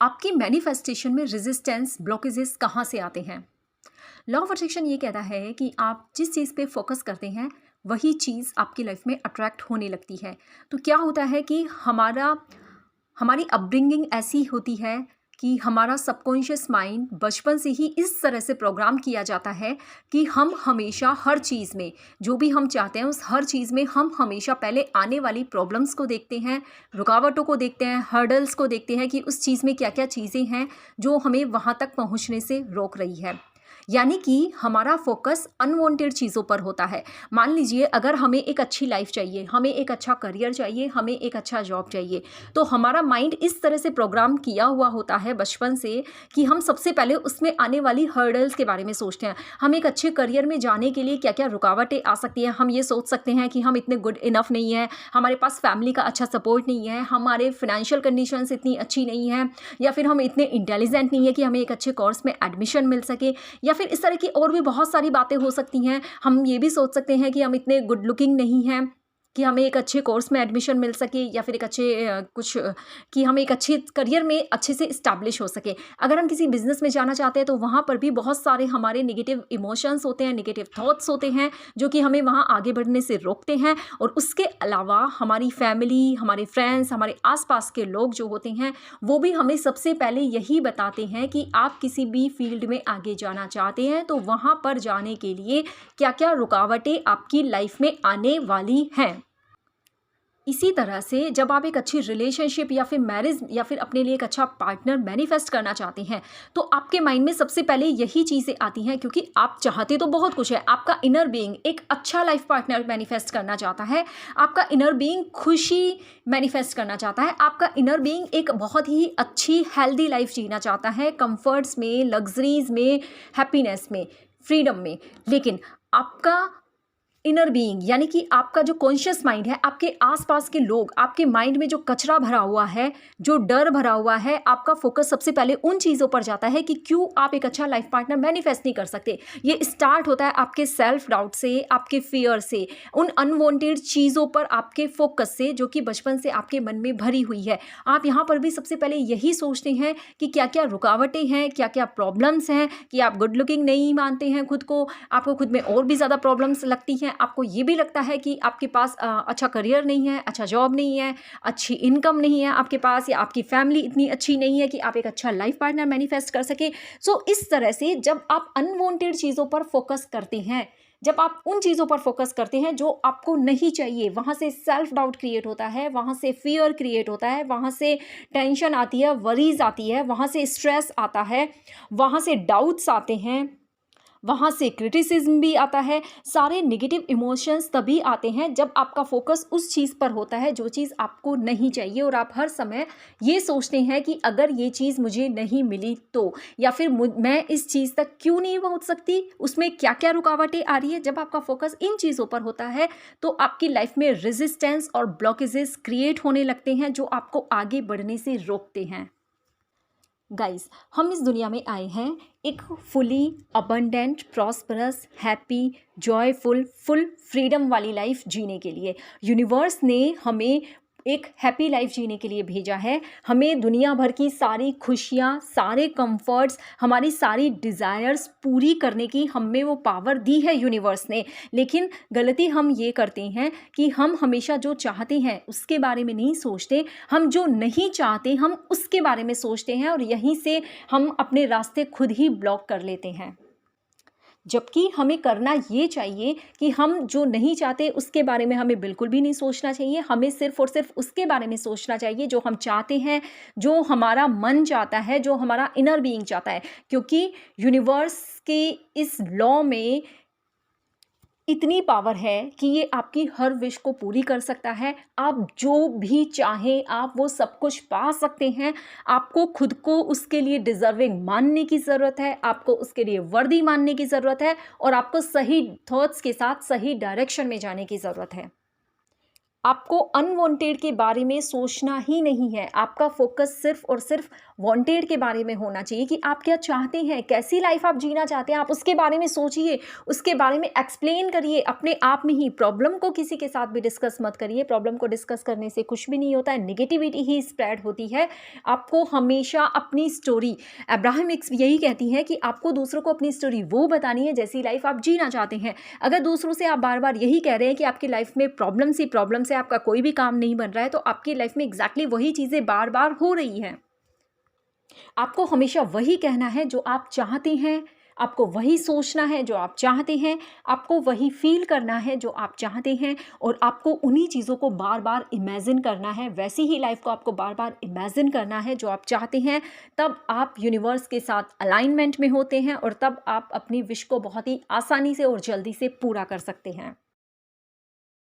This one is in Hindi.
आपकी मैनिफेस्टेशन में रेजिस्टेंस ब्लॉकेजेस कहाँ से आते हैं? लॉ ऑफ अट्रैक्शन ये कहता है कि आप जिस चीज़ पे फोकस करते हैं वही चीज़ आपकी लाइफ में अट्रैक्ट होने लगती है। तो क्या होता है कि हमारी अपब्रिंगिंग ऐसी होती है कि हमारा सबकॉन्शियस माइंड बचपन से ही इस तरह से प्रोग्राम किया जाता है कि हम हमेशा हर चीज़ में जो भी हम चाहते हैं उस हर चीज़ में हम हमेशा पहले आने वाली प्रॉब्लम्स को देखते हैं, रुकावटों को देखते हैं, हर्डल्स को देखते हैं कि उस चीज़ में क्या क्या चीज़ें हैं जो हमें वहाँ तक पहुँचने से रोक रही है। यानी कि हमारा फोकस अनवांटेड चीज़ों पर होता है। मान लीजिए अगर हमें एक अच्छी लाइफ चाहिए, हमें एक अच्छा करियर चाहिए, हमें एक अच्छा जॉब चाहिए, तो हमारा माइंड इस तरह से प्रोग्राम किया हुआ होता है बचपन से कि हम सबसे पहले उसमें आने वाली हर्डल्स के बारे में सोचते हैं। हम एक अच्छे करियर में जाने के लिए क्या क्या रुकावटें आ सकती हैं, हम ये सोच सकते हैं कि हम इतने गुड इनफ नहीं हैं, हमारे पास फैमिली का अच्छा सपोर्ट नहीं है, हमारे फाइनेंशियल कंडीशंस इतनी अच्छी नहीं है, या फिर हम इतने इंटेलिजेंट नहीं है कि हमें एक अच्छे कोर्स में एडमिशन मिल सके, या फिर इस तरह की और भी बहुत सारी बातें हो सकती हैं। हम ये भी सोच सकते हैं कि हम इतने गुड लुकिंग नहीं हैं कि हमें एक अच्छे कोर्स में एडमिशन मिल सके, या फिर एक अच्छे कि हम एक अच्छे करियर में अच्छे से इस्टेब्लिश हो सके। अगर हम किसी बिजनेस में जाना चाहते हैं तो वहाँ पर भी बहुत सारे हमारे नेगेटिव इमोशंस होते हैं, नेगेटिव थॉट्स होते हैं जो कि हमें वहाँ आगे बढ़ने से रोकते हैं। और उसके अलावा हमारी फैमिली, हमारे फ्रेंड्स, हमारे आसपास के लोग जो होते हैं वो भी हमें सबसे पहले यही बताते हैं कि आप किसी भी फील्ड में आगे जाना चाहते हैं तो वहाँ पर जाने के लिए क्या क्या रुकावटें आपकी लाइफ में आने वाली हैं। इसी तरह से जब आप एक अच्छी रिलेशनशिप या फिर मैरिज या फिर अपने लिए एक अच्छा पार्टनर मैनिफेस्ट करना चाहते हैं तो आपके माइंड में सबसे पहले यही चीज़ें आती हैं, क्योंकि आप चाहते तो बहुत कुछ है। आपका इनर बीइंग एक अच्छा लाइफ पार्टनर मैनिफेस्ट करना चाहता है, आपका इनर बीइंग खुशी मैनिफेस्ट करना चाहता है, आपका इनर बीइंग एक बहुत ही अच्छी हेल्दी लाइफ जीना चाहता है, कंफर्ट्स में, लग्जरीज में, हैप्पीनेस में, फ्रीडम में। लेकिन आपका इनर बीइंग यानी कि आपका जो कॉन्शियस माइंड है, आपके आसपास के लोग, आपके माइंड में जो कचरा भरा हुआ है, जो डर भरा हुआ है, आपका फोकस सबसे पहले उन चीज़ों पर जाता है कि क्यों आप एक अच्छा लाइफ पार्टनर मैनिफेस्ट नहीं कर सकते। ये स्टार्ट होता है आपके सेल्फ डाउट से, आपके फियर से, उन अनवांटेड चीज़ों पर आपके फोकस से जो कि बचपन से आपके मन में भरी हुई है। आप यहाँ पर भी सबसे पहले यही सोचते हैं कि क्या क्या रुकावटें हैं, क्या क्या प्रॉब्लम्स हैं, कि आप गुड लुकिंग नहीं मानते हैं खुद को, आपको खुद में और भी ज़्यादा प्रॉब्लम्स लगती हैं, आपको ये भी लगता है कि आपके पास अच्छा करियर नहीं है, अच्छा जॉब नहीं है, अच्छी इनकम नहीं है आपके पास, या आपकी फैमिली इतनी अच्छी नहीं है कि आप एक अच्छा लाइफ पार्टनर मैनिफेस्ट कर सके। सो इस तरह से जब आप अनवांटेड चीज़ों पर फोकस करते हैं, जब आप उन चीज़ों पर फोकस करते हैं जो आपको नहीं चाहिए, वहाँ से सेल्फ डाउट क्रिएट होता है, वहाँ से फियर क्रिएट होता है, वहाँ से टेंशन आती है, वरीज आती है, वहाँ से स्ट्रेस आता है, वहाँ से डाउट्स आते हैं, वहाँ से क्रिटिसिज्म भी आता है। सारे नेगेटिव इमोशंस तभी आते हैं जब आपका फोकस उस चीज़ पर होता है जो चीज़ आपको नहीं चाहिए, और आप हर समय ये सोचते हैं कि अगर ये चीज़ मुझे नहीं मिली तो, या फिर मैं इस चीज़ तक क्यों नहीं पहुँच सकती, उसमें क्या क्या रुकावटें आ रही है। जब आपका फोकस इन चीज़ों पर होता है तो आपकी लाइफ में रेजिस्टेंस और ब्लॉकेजेस क्रिएट होने लगते हैं जो आपको आगे बढ़ने से रोकते हैं। गाइस, हम इस दुनिया में आए हैं एक fully abundant, prosperous, happy, joyful, full freedom वाली लाइफ जीने के लिए। यूनिवर्स ने हमें एक हैप्पी लाइफ जीने के लिए भेजा है। हमें दुनिया भर की सारी खुशियाँ, सारे कंफर्ट्स, हमारी सारी डिज़ायर्स पूरी करने की हमें वो पावर दी है यूनिवर्स ने। लेकिन गलती हम ये करते हैं कि हम हमेशा जो चाहते हैं उसके बारे में नहीं सोचते, हम जो नहीं चाहते हम उसके बारे में सोचते हैं, और यहीं से हम अपने रास्ते खुद ही ब्लॉक कर लेते हैं। जबकि हमें करना ये चाहिए कि हम जो नहीं चाहते उसके बारे में हमें बिल्कुल भी नहीं सोचना चाहिए। हमें सिर्फ़ और सिर्फ उसके बारे में सोचना चाहिए जो हम चाहते हैं, जो हमारा मन चाहता है, जो हमारा इनर बीइंग चाहता है। क्योंकि यूनिवर्स के इस लॉ में इतनी पावर है कि ये आपकी हर विश को पूरी कर सकता है। आप जो भी चाहें आप वो सब कुछ पा सकते हैं। आपको खुद को उसके लिए डिज़र्विंग मानने की ज़रूरत है, आपको उसके लिए वर्दी मानने की ज़रूरत है, और आपको सही थॉट्स के साथ सही डायरेक्शन में जाने की ज़रूरत है। आपको अनवांटेड के बारे में सोचना ही नहीं है। आपका फ़ोकस सिर्फ़ और सिर्फ़ वांटेड के बारे में होना चाहिए कि आप क्या चाहते हैं, कैसी लाइफ़ आप जीना चाहते हैं, आप उसके बारे में सोचिए, उसके बारे में एक्सप्लेन करिए अपने आप में ही। प्रॉब्लम को किसी के साथ भी डिस्कस मत करिए, प्रॉब्लम को डिस्कस करने से कुछ भी नहीं होता है, नेगेटिविटी ही स्प्रेड होती है। आपको हमेशा अपनी स्टोरी, अब्राहम हिक्स यही कहती हैं कि आपको दूसरों को अपनी स्टोरी वो बतानी है जैसी लाइफ़ आप जीना चाहते हैं। अगर दूसरों से आप बार-बार यही कह रहे हैं कि आपकी लाइफ़ में प्रॉब्लम्स ही प्रॉब्लम्स है, आपका कोई भी काम नहीं बन रहा है, तो आपकी लाइफ़ में एग्ज़ैक्टली वही चीज़ें बार-बार हो रही हैं। आपको हमेशा वही कहना है जो आप चाहते हैं, आपको वही सोचना है जो आप चाहते हैं, आपको वही फ़ील करना है जो आप चाहते हैं और आपको उन्हीं चीज़ों को बार-बार इमेजिन करना है, वैसी ही लाइफ़ को आपको बार-बार इमेजिन करना है जो आप चाहते हैं। तब आप यूनिवर्स के साथ अलाइनमेंट में होते हैं और तब आप अपनी विश को बहुत ही आसानी से और जल्दी से पूरा कर सकते हैं।